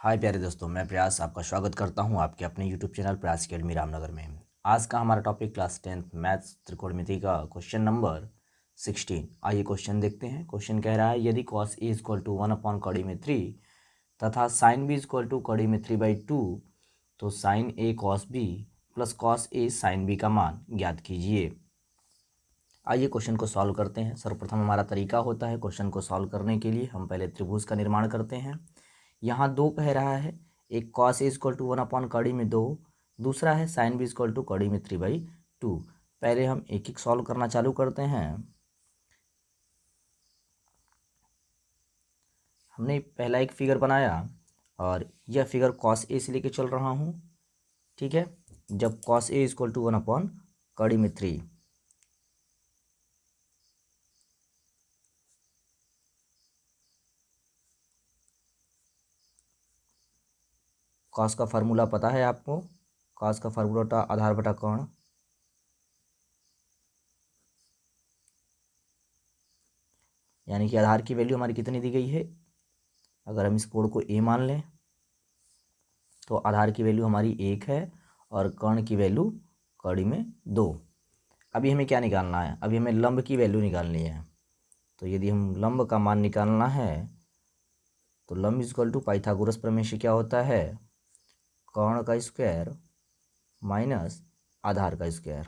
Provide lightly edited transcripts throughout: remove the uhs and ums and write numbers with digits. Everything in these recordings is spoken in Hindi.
हाय प्यारे दोस्तों, मैं प्रयास आपका स्वागत करता हूं आपके अपने यूट्यूब चैनल प्रयास अकेडमी रामनगर में। आज का हमारा टॉपिक क्लास 10th मैथ्स त्रिकोणमिति का क्वेश्चन नंबर 16। आइए क्वेश्चन देखते हैं। क्वेश्चन कह रहा है यदि cos a इक्वल टू 1/3 तथा sin b इक्वल टू 3/2 तो sin a cos b plus cos a sin b का मान ज्ञात कीजिए। आइए क्वेश्चन को सॉल्व करते हैं। सर्वप्रथम हमारा तरीका होता है क्वेश्चन को सॉल्व करने के लिए हम पहले त्रिभुज का निर्माण करते हैं। यहाँ दो कह रहा है, एक cos a इक्वल टू 1/2, दूसरा है sin b इक्वल टू 3/2। पहले हम एक एक सॉल्व करना चालू करते हैं। हमने पहला एक फिगर बनाया और यह फिगर cos a से लेके चल रहा हूँ, ठीक है। जब cos a equal to 1/3, cos का फार्मूला पता है आपको। cos का फार्मूला होता है आधार बटा कर्ण, यानी कि आधार की वैल्यू हमारी कितनी दी गई है। अगर हम इस कोण को a मान लें तो आधार की वैल्यू हमारी 1 है और कर्ण की वैल्यू कड़ी में 2। अभी हमें क्या निकालना है, अभी हमें लंब की वैल्यू निकालनी है। तो यदि हम लंब का मान निकालना है तो लंब इक्वल टू पाइथागोरस प्रमेय से क्या होता है, कर्ण का स्क्वायर माइनस आधार का स्क्वायर।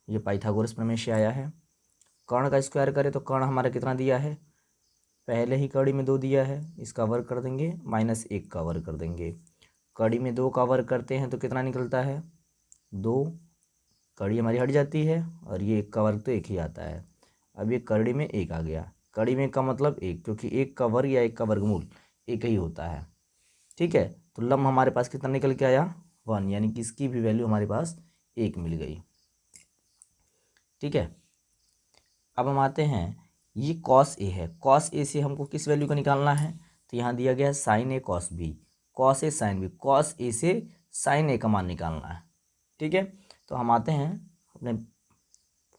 ये पाइथागोरस प्रमेय से आया है। कर्ण का स्क्वायर करें तो कर्ण हमारा कितना दिया है, पहले ही कड़ी में 2 दिया है, इसका वर्ग कर देंगे माइनस 1 का वर्ग कर देंगे। कड़ी में 2 का वर्ग करते हैं तो कितना निकलता है 2, कड़ी हमारी हट जाती है और ये 1 का वर्ग तो 1 ही आता है। अब ये कड़ी में 1 आ गया, कड़ी में 1 का मतलब 1, क्योंकि 1 का वर्ग या 1 का वर्गमूल 1 ही होता है, ठीक है। तो लंब हमारे पास कितना निकल के आया 1, यानी कि इसकी भी वैल्यू हमारे पास 1 मिल गई, ठीक है। अब हम आते हैं, ये cos a है, cos a से हमको किस वैल्यू का निकालना है, तो यहाँ दिया गया है sin a cos b, cos a sin b, cos a से sin a का मान निकालना है, ठीक है। तो हम आते हैं अपने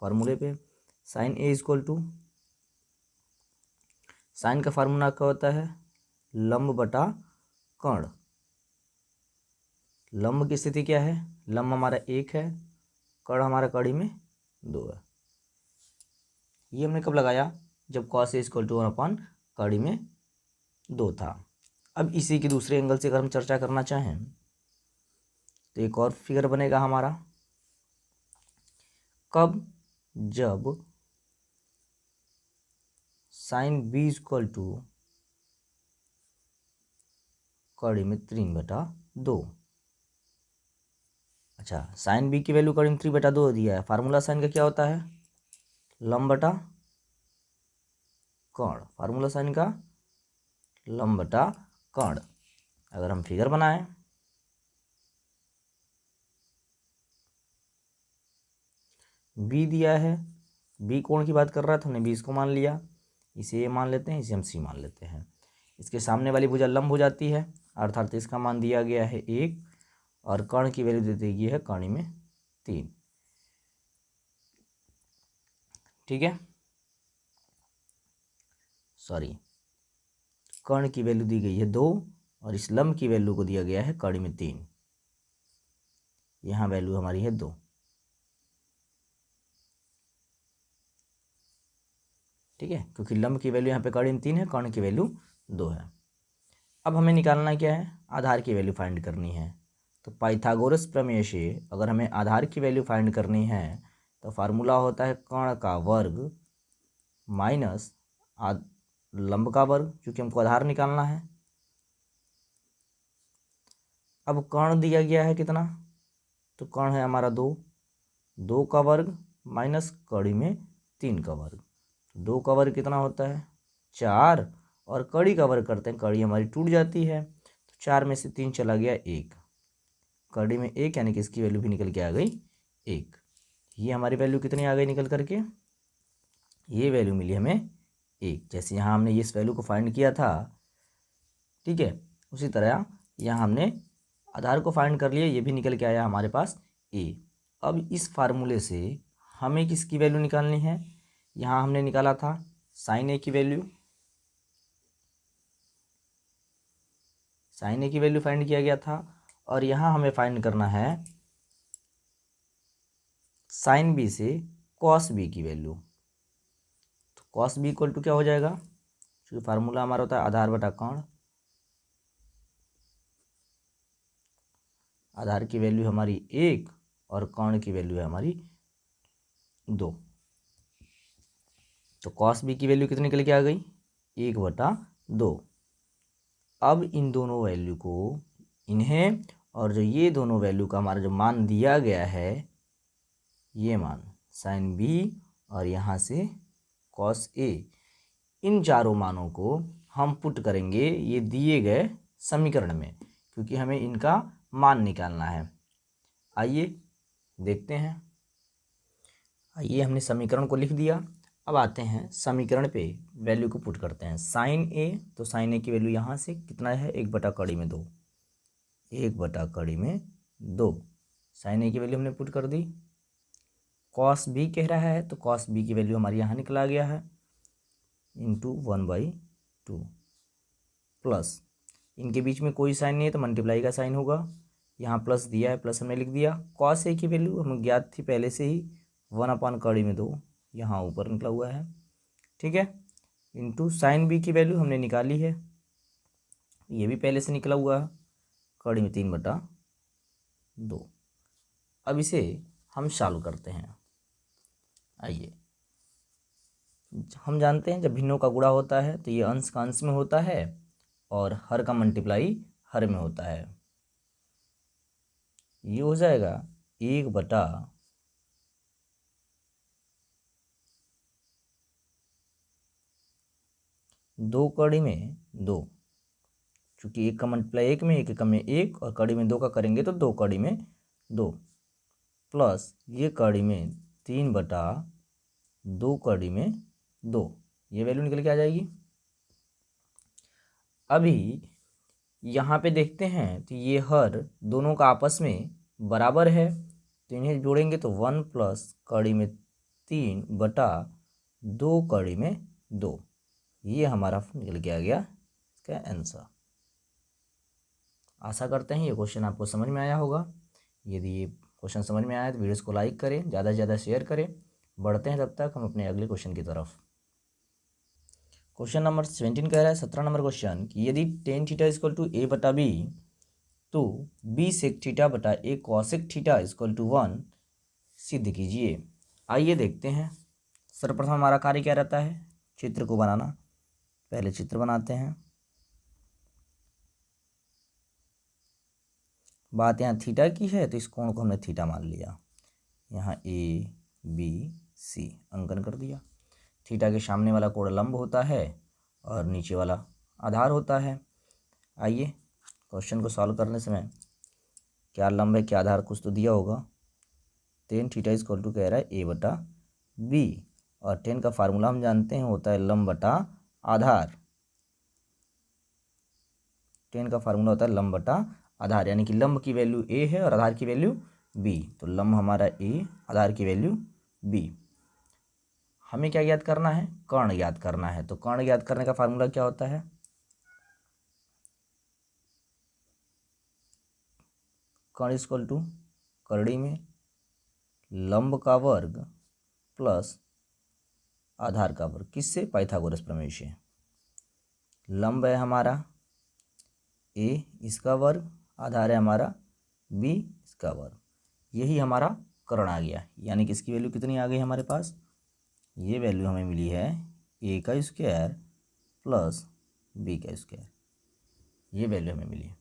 फार्मूले पे। sin a equal to, sine का फार्मूला क्या होता है, लंब बटा कर्ण। लंब की स्थिति क्या है, लंब हमारा 1 है, कर्ण हमारा कड़ी में 2 है। ये हमने कब लगाया, जब cos a इक्वल टू 1 कड़ी में 2 था। अब इसी के दूसरे एंगल से अगर हम चर्चा करना चाहें तो एक और फिगर बनेगा हमारा, कब, जब साइन b इक्वल टू कड़ी में 3/2। अच्छा, साइन b की वैल्यू कड़ी में 3/2 दिया है। फार्मूला साइन का क्या होता है, लंब बटा कर्ण। फार्मूला साइन का लंब बटा कर्ण। अगर हम फिगर बनाएं, b दिया है, b कोण की बात कर रहा है तो हमने b इसको मान लिया, इसे a मान लेते हैं, इसे हम c मान लेते हैं। इसके सामने वाली भुजा लंब हो जाती है, अर्थात इसका मान दिया गया है 1 और कर्ण की वैल्यू दे दी गई है कड़ी में 3, ठीक है। सॉरी, कर्ण की वैल्यू दी गई है 2 और इस लंब की वैल्यू को दिया गया है कड़ी में 3। यहाँ वैल्यू हमारी है 2, ठीक है, क्योंकि लंब की वैल्यू यहाँ पे कड़ी में 3 है, कर्ण की वैल्यू 2 है। अब हमें निकालना क्या है, आधार की वैल्यू फाइंड करनी है। तो पाइथागोरस प्रमेय से अगर हमें आधार की वैल्यू फाइंड करनी है तो फार्मूला होता है कर्ण का वर्ग माइनस लंब का वर्ग, क्योंकि हमको आधार निकालना है। अब कर्ण दिया गया है कितना, तो कर्ण है हमारा 2, 2 का वर्ग माइनस कड़ी में 3 का वर्ग। 2 का वर्ग कितना होता है 4, और कड़ी का वर्ग करते हैं, कड़ी हमारी टूट जाती है, तो 4 में से 3 चला गया 1, कड़ी में 1, यानी कि इसकी वैल्यू भी निकल के आ गई 1। ये हमारी वैल्यू कितनी आ गई निकल करके, ये वैल्यू मिली हमें 1। जैसे यहाँ हमने इस वैल्यू को फाइंड किया था, ठीक है, उसी तरह यहाँ हमने आधार को फाइंड कर लिया, ये भी निकल के आया हमारे पास a। अब इस फार्मूले से हमें किसकी वैल्यू निकालनी है, यहाँ हमने निकाला था साइन a की वैल्यू, साइन ए की वैल्यू फाइंड किया गया था, और यहाँ हमें फाइंड करना है साइन बी से कॉस बी की वैल्यू। तो कॉस बी इक्वल टू क्या हो जाएगा, क्योंकि फार्मूला हमारा होता है आधार बटा कर्ण। आधार की वैल्यू हमारी 1 और कर्ण की वैल्यू है हमारी 2। तो कॉस बी की वैल्यू कितनी निकल के आ गई, 1/2। अब इन दोनों वैल्यू को, इन्हें और जो ये दोनों वैल्यू का हमारा जो मान दिया गया है, ये मान साइन बी और यहाँ से कॉस ए, इन चारों मानों को हम पुट करेंगे ये दिए गए समीकरण में, क्योंकि हमें इनका मान निकालना है। आइए देखते हैं। आइए, हमने समीकरण को लिख दिया। अब आते हैं समीकरण पे, वैल्यू को पुट करते हैं। साइन ए, तो साइन ए की वैल्यू यहाँ से कितना है, 1/2। 1/2 साइन ए की वैल्यू हमने पुट कर दी। कॉस बी कह रहा है, तो कॉस बी की वैल्यू हमारी यहाँ निकला गया है, इंटू 1/2 प्लस, इनके बीच में कोई साइन नहीं है तो मल्टीप्लाई का साइन होगा। यहाँ प्लस दिया है, प्लस हमने लिख दिया। कॉस ए की वैल्यू हमें ज्ञात थी पहले से ही, 1/2 यहाँ ऊपर निकला हुआ है, ठीक है। इंटू साइन बी की वैल्यू हमने निकाली है, ये भी पहले से निकला हुआ है, 3/2। अब इसे हम सॉल्व करते हैं। आइए, हम जानते हैं जब भिन्नों का गुणा होता है तो ये अंश का अंश में होता है और हर का मल्टीप्लाई हर में होता है। ये हो जाएगा 1/2 चूँकि 1 का मल्टीप्लाई 1 में, 1 में 1 और कड़ी में 2 का करेंगे तो 2 प्लस ये कड़ी में 3/2 ये वैल्यू निकल के आ जाएगी। अभी यहाँ पे देखते हैं तो ये हर दोनों का आपस में बराबर है, तो इन्हें जोड़ेंगे तो 1 प्लस 3/2 ये हमारा निकल के आ गया इसका आंसर। आशा करते हैं ये क्वेश्चन आपको समझ में आया होगा। यदि ये क्वेश्चन समझ में आया तो वीडियोस को लाइक करें, ज़्यादा से ज़्यादा शेयर करें। बढ़ते हैं तब तक हम अपने अगले क्वेश्चन की तरफ। क्वेश्चन नंबर 17 कह रहा है, 17 नंबर क्वेश्चन, कि यदि tan theta equal to a/b तो b sec थीटा बटा a cosec theta equal to 1 सिद्ध कीजिए। आइए देखते हैं। सर्वप्रथम हमारा कार्य क्या रहता है, चित्र को बनाना। पहले चित्र बनाते हैं। बात यहाँ थीटा की है तो इस कोण को हमने थीटा मान लिया। यहाँ a b c अंकन कर दिया। थीटा के सामने वाला कोण लंब होता है और नीचे वाला आधार होता है। आइए क्वेश्चन को सॉल्व करने समय क्या लंब है क्या आधार कुछ तो दिया होगा। tan थीटा इक्वल टू कह रहा है a/b और tan का फार्मूला हम जानते हैं होता है लंब बटा आधार। tan का फार्मूला होता है लंब बटा आधार, यानी कि लंब की वैल्यू a है और आधार की वैल्यू b, तो लंब हमारा a, आधार की वैल्यू b। हमें क्या ज्ञात करना है, कर्ण ज्ञात करना है। तो कर्ण ज्ञात करने का फार्मूला क्या होता है, कर्ण इक्वल टू करड़ी में लंब का वर्ग प्लस आधार का वर्ग, किससे, पाइथागोरस प्रमेय से। लंब है हमारा a, इसका वर्ग, आधार है हमारा b, इसका वर्ग। यही हमारा कर्ण आ गया, यानी कि इसकी वैल्यू कितनी आ गई हमारे पास, ये वैल्यू हमें मिली है a का स्क्वायर प्लस b का स्क्वायर, ये वैल्यू हमें मिली है।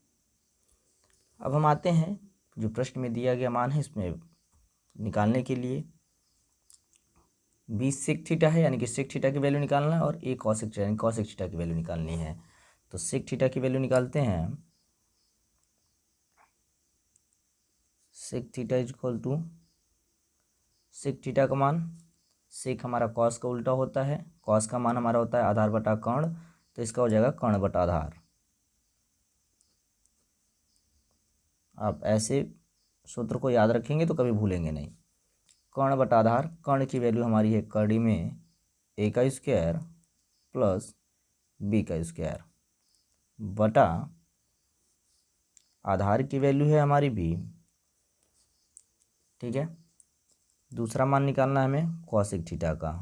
अब हम आते हैं जो प्रश्न में दिया गया मान है इसमें निकालने के लिए। b sec थीटा है, यानी कि sec थीटा की वैल्यू निकालना है, और a cosec थीटा यानी cosec थीटा की वैल्यू निकालनी है। तो sec थीटा की वैल्यू निकालते हैं। sec theta equal to sec theta का मान, sec हमारा cos का उल्टा होता है, cos का मान हमारा होता है आधार बटा कर्ण, तो इसका हो जाएगा कर्ण बटा आधार। आप ऐसे सूत्र को याद रखेंगे तो कभी भूलेंगे नहीं। कर्ण बटा आधार, कर्ण की वैल्यू हमारी है कड़ी में a का स्क्वायर प्लस b का स्क्वायर बटा आधार की वैल्यू है हमारी b, ठीक है। दूसरा मान निकालना है हमें कॉसेक थीटा का।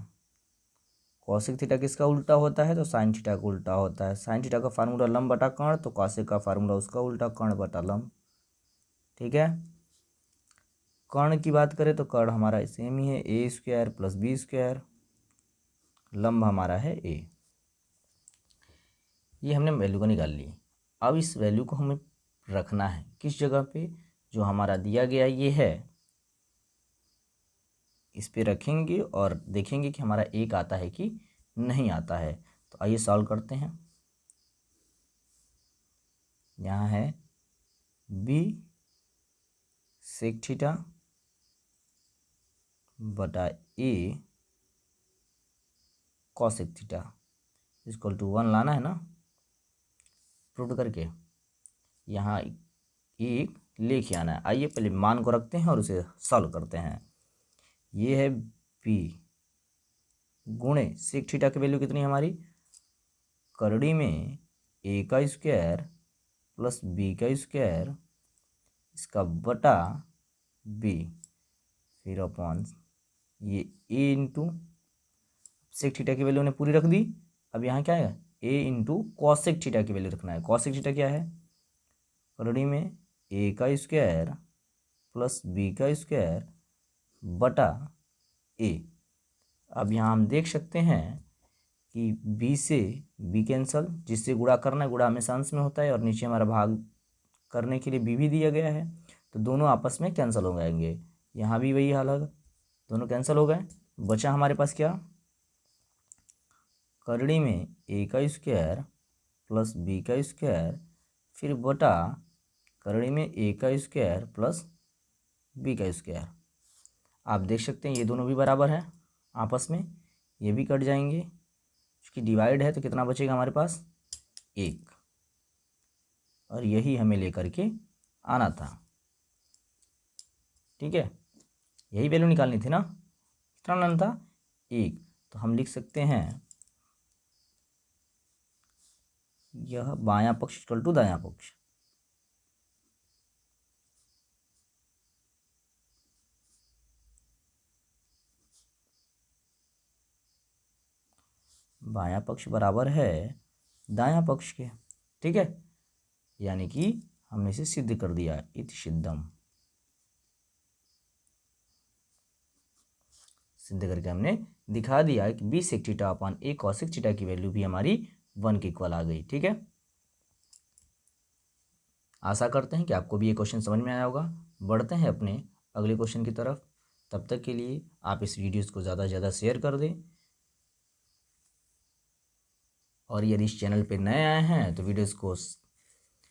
कॉसेक थीटा किसका उल्टा होता है? तो साइन थीटा का उल्टा होता है। साइन थीटा का फार्मूला लंब बटा कर्ण, तो कॉसेक का फार्मूला उसका उल्टा कर्ण बटा लंब, ठीक है। कर्ण की बात करें तो कर्ण हमारा सेम ही है, ए स्क्वायर प्लस बी स्क्वायर, लंब हमारा है ए। ये हमने वैल्यू को निकाल ली। अब इस वैल्यू को हमें रखना है किस जगह पे? जो हमारा दिया गया ये है, इस पे रखेंगे और देखेंगे कि हमारा एक आता है कि नहीं आता है। तो आइए सॉल्व करते हैं। यहाँ है बी सेक थीटा बटा ए कॉसेक थीटा इक्वल टू 1 लाना है ना प्रूव करके, यहाँ एक लेके आना है। आइए पहले मान को रखते हैं और उसे सॉल्व करते हैं। ये है बी गुणे सेक थीटा की वैल्यू कितनी है हमारी? करड़ी में ए का स्क्वायर प्लस बी का स्क्वायर इसका बटा बी, फिर अपॉन ये ए इंटू सेक थीटा की वैल्यू ने पूरी रख दी। अब यहाँ क्या है? ए इंटू कॉसेक थीटा की वैल्यू रखना है। कॉसेक थीटा क्या है? करड़ी में ए का स्क्वायर प्लस बी का स्क्वायर बटा ए। अब यहाँ हम देख सकते हैं कि बी से बी कैंसल, जिससे गुणा करना है, गुणा हमेशा अंश में होता है, और नीचे हमारा भाग करने के लिए बी भी दिया गया है, तो दोनों आपस में कैंसिल हो जाएंगे। यहाँ भी वही हाल है, दोनों कैंसिल हो गए। बचा हमारे पास क्या? करड़ी में ए का स्क्वायर प्लस बी का स्क्वायर फिर बटा करड़ी में ए का स्क्वायर प्लस बी का स्क्वायर। आप देख सकते हैं ये दोनों भी बराबर हैं आपस में, ये भी कट जाएंगे। क्योंकि डिवाइड है तो कितना बचेगा हमारे पास? 1। और यही हमें लेकर के आना था, ठीक है। यही वैल्यू निकालनी थी ना। कितना लाना था? 1। तो हम लिख सकते हैं यह बायां पक्ष इक्वल टू दायां पक्ष। बायां पक्ष बराबर है दायां पक्ष के, ठीक है। यानी कि हमने इसे सिद्ध कर दिया, इति सिद्धम। सिद्ध करके हमने दिखा दिया कि बी सेक थीटा अपॉन ए कॉसेक थीटा की वैल्यू भी हमारी 1 के इक्वल आ गई, ठीक है। आशा करते हैं कि आपको भी ये क्वेश्चन समझ में आया होगा। बढ़ते हैं अपने अगले क्वेश्चन की तरफ। तब तक के लिए आप इस वीडियोज़ को ज़्यादा से ज़्यादा शेयर कर दें, और यदि इस चैनल पर नए आए हैं तो वीडियोज़ को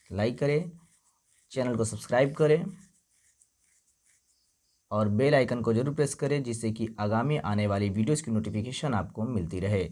लाइक करें, चैनल को सब्सक्राइब करें और बेल आइकन को जरूर प्रेस करें, जिससे कि आगामी आने वाली वीडियोज़ की नोटिफिकेशन आपको मिलती रहे।